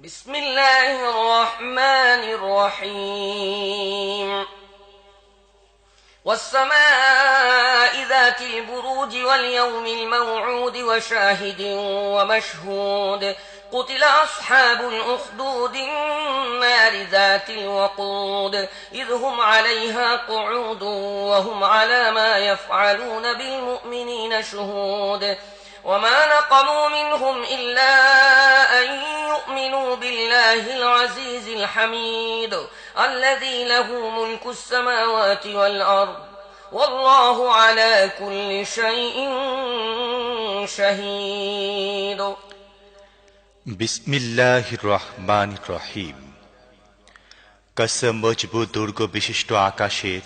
بسم الله الرحمن الرحيم والسماء ذات البروج واليوم الموعود وشاهد ومشهود قتل أصحاب الأخدود النار ذات الوقود إذ هم عليها قعود وهم على ما يفعلون بالمؤمنين شهود وما نقموا منهم إلا أن يؤمنوا بالله العزيز الحميد الذي له ملك السماوات والأرض والله على كل شيء شهيد বিসমিল্লাহির রহমানির রহিম। কসম মজবুত দুর্গ বিশিষ্ট আকাশের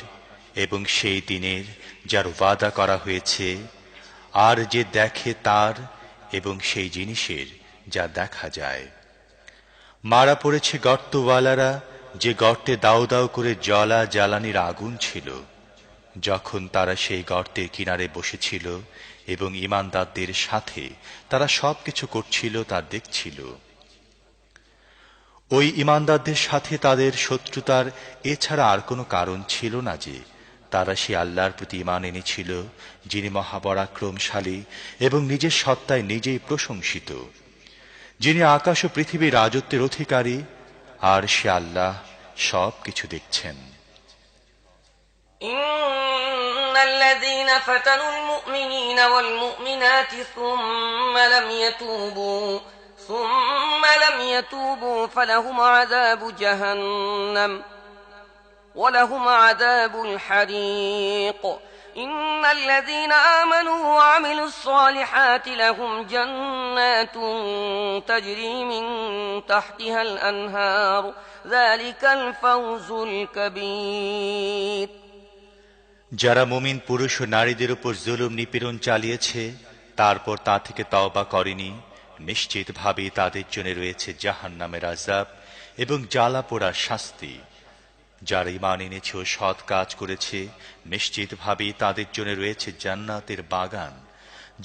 এবং সেই দিনের যার ওয়াদা করা হয়েছে, আর যে দেখে তার এবং সেই জিনিসের যা দেখা যায়। মারা পড়েছে গর্তওয়ালারা, যে গর্তে দাউ দাউ করে জ্বলা জ্বালানির আগুন ছিল, যখন তারা সেই গর্তের কিনারে বসেছিল এবং ঈমানদারদের সাথে তারা সবকিছু করছিল তা দেখছিল। ওই ঈমানদারদের সাথে তাদের শত্রুতার এছাড়া আর কোনো কারণ ছিল না যে তারা সে আল্লাহর প্রতি ঈমান এনেছিল, যিনি মহাপরাক্রমশালী এবং নিজের সত্তায় নিজেই প্রশংসিত, যিনি আকাশ ও পৃথিবীর রাজত্বের অধিকারী, আর সে আল্লাহ সবকিছু দেখছেন। إن الذين فتنوا المؤمنين والمؤمنات ثم لم يتوبوا فلهم عذاب جهنم ولهم عذاب الحريق إن الذين آمنوا وعملوا الصالحات لهم جنات تجري من تحتها الأنهار ذلك الفوز الكبير। যারা মুমিন পুরুষ ও নারীদের উপর জুলুম নিপীড়ন চালিয়েছে, তারপর তা থেকে তওবা করেনি, নিশ্চিতভাবে তাদের জন্য রয়েছে জাহান্নামের আযাব এবং জ্বালা পোড়ার শাস্তি। যারা ঈমান এনেছে ও সৎ কাজ করেছে, নিশ্চিতভাবে তাদের জন্য রয়েছে জান্নাতের বাগান,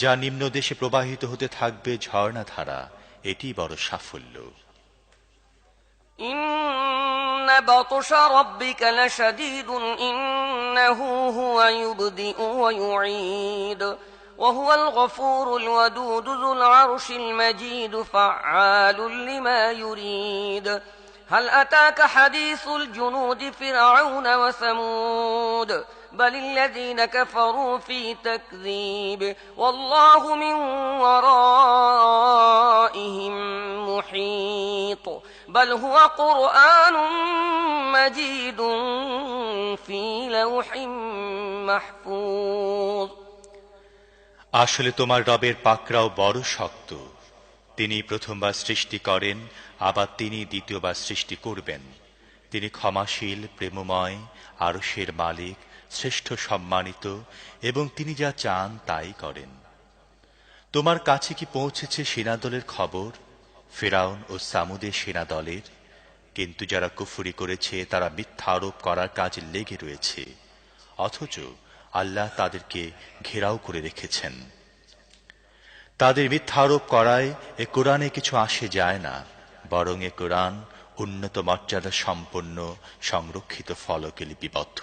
যা নিম্ন দেশে প্রবাহিত হতে থাকবে ঝর্ণাধারা। এটি বড় সাফল্য। إن بطش ربك لشديد إنه هو يبدئ ويعيد وهو الغفور الودود ذو العرش المجيد فعال لما يريد هل أتاك حديث الجنود فرعون وثمود بل الذين كفروا في تكذيب والله من ورائهم محيط بل هو قرآن مجيد في لوح محفوظ। আসলে তোমার রবের পাকড়াও বড় শক্ত। তিনি প্রথমবার সৃষ্টি করেন, আবার তিনি দ্বিতীয়বার সৃষ্টি করবেন। তিনি ক্ষমাশীল, প্রেমময়, আরশের মালিক, শ্রেষ্ঠ সম্মানিত, এবং তিনি যা চান তাই করেন। তোমার কাছে কি পৌঁছেছে সেনাদলের খবর, ফিরআউন ও সামুদের সেনাদলের? কিন্তু যারা কুফরি করেছে তারা মিথ্যা আরোপ করার কাজে লেগে রয়েছে, অথচ আল্লাহ তাদেরকে ঘেরাও করে রেখেছেন। তাদের মিথ্যা আরোপ করায় এ কোরআনে কিছু আসে যায় না, বরং এ কোরআন উন্নত মর্যাদা সম্পন্ন সংরক্ষিত ফলকে লিপিবদ্ধ।